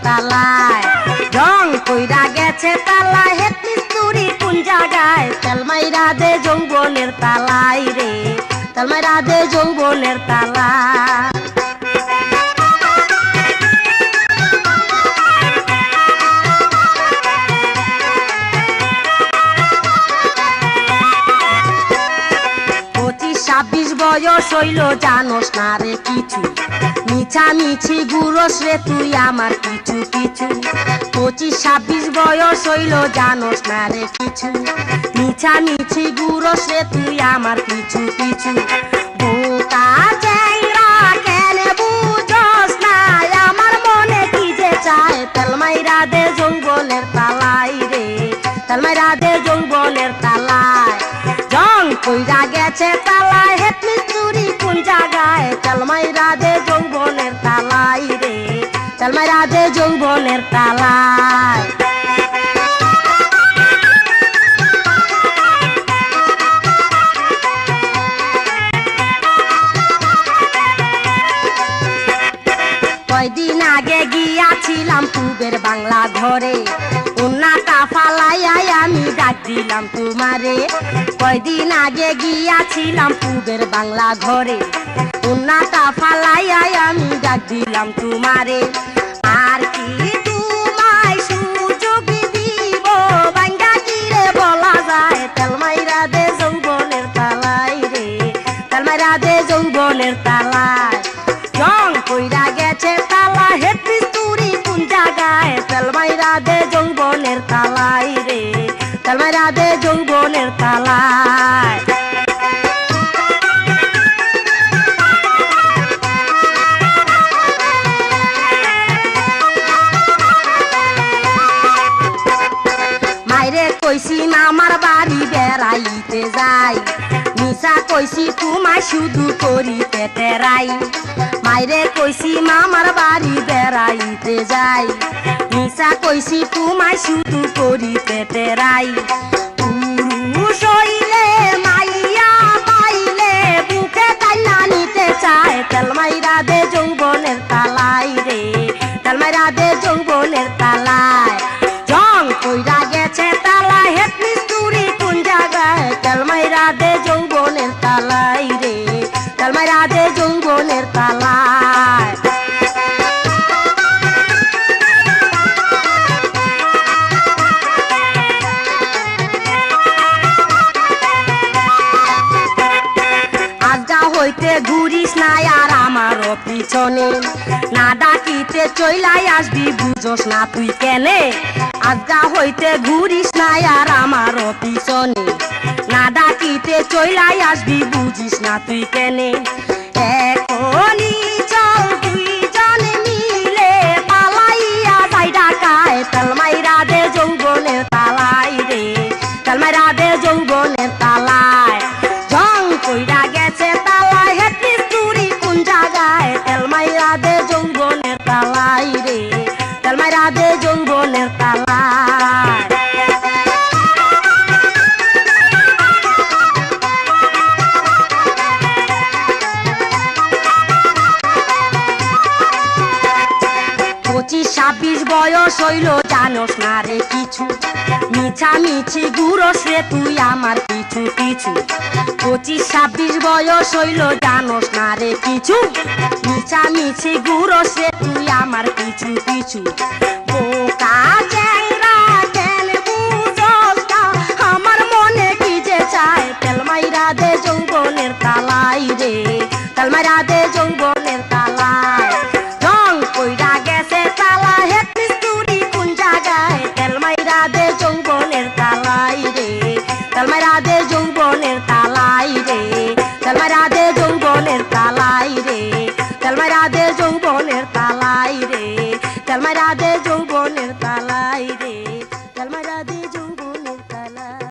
তালায় রং কইরা গেছে তালায় হেড মিস্তুরি কোন জায়গায় তেল মাইরা দে যৌবনের তালায় রে তেল মাইরা দে যৌবনের তালায় বয়স হইল জানোস না রে কিছু মিছামিছি গুরস রে তুই আমার কিছু কিছু 25-26 বয়স হইল জানোস না রে কিছু মিছামিছি গুরস রে তুই আমার কিছু কিছু বোকা চ্যাংরা কেন বুঝস না আমার মনে কি যে চায় তেল মাইরা দে যৌবনের তালাই রে তেল মাইরা দে যৌবনের তালায় জং কইরা গেছে তালায় হেড মিস্তুরি কোন জায়গায় তেল মাইরা দে যৌবনের তালাই রে তেল মাইরা দে যৌবনের তালায় কয়দিন আগে গিয়াছিলাম পূবের বাংলা ঘরে উন্নাটা ফালাইয়াই আমি ডাক দিলাম তোমারে কয়দিন আগে গিয়াছিলাম পূবের বাংলা ঘরে উন্নাটা ফালাইয়াই আমি ডাক দিলাম তোমারে আর কি তোমায় সুযোগ দিব বাঙ্গা কিরে বলা যায় তেল মাইরা দে যৌবনের তালাই রে তেল মাইরা দে যৌবনের তালায় রং কইরা গেছে তালা হেড মিস্তুরি কোন জায়গায় তেল মাইরা দে যৌবনের তালাই রে তেল মাইরা দে যৌবনের তালায় মাইরে কইছি মামার বাড়ি বেড়াইতে যাই মিছা কইছি তোমায় শুধু করি পেটেরাই মাইরে কইছি মামার বাড়ি বেড়াইতে যাই মিছা কইছি তোমায় শুধু করি পেটেরাই পুরুষ হইলে মাইয়া পাইলে বুকে টাইনা নিতে চায় তেল মাইরা দে যৌবনের তালাই রে তেল মাইরা দে যৌবনের তালায় জং কইরা গেছে তালায় হেড মিস্তুরি কোন জায়গায় তেল মাইরা দে যৌবনের তালাই রে তেল মাইরা দে যৌবনের তালায় আজগা হইতে ঘুরিস না আর আমারও পিছনে না ডাকিতে চইলাই আসবি বুঝোস না তুই কেনে আজগা হইতে ঘুরিস না আর আমারও পিছনে না ডাকিতে চইলাই আসবি বুঝিস না তুই কেনে এখনই চল দুইজনে মিলে পালাইয়া যাই ঢাকায় তেল মাইরা দে যৌবনের তালাই রে তেল মাইরা দে যৌবনের তালায় জং কইরা গেছে তালায় হেড মিস্তুরি কোন জায়গায় তেল মাইরা দে যৌবনের তালাই রে তেল মাইরা দে যৌবনের তালায় ছাব্বিশ বয়স হইল জানোস না রে কিছু মিছামিছি গুরস রে তুই আমার কিছু কিছু 25-26 বয়স হইল জানোস না রে কিছু মিছামিছি গুরস রে তুই আমার কিছু কিছু বোকা চ্যাংরা কেন বুঝস না আমার মনে কি যে চায় তেল মাইরা দে যৌবনের তালাই রে তেল মাইরা দে যৌবনের তালায় রং কইরা গেছে তালা হেড মিস্তুরি কোন জায়গায় তেল মাইরা দে যৌবনের তালাই রে তেল মাইরা দে যৌবনের তালাই রে তেল মাইরা দে যৌবনের তালাই রে তেল মাইরা দে যৌবনের তালাই রে তেল মাইরা দে যৌবন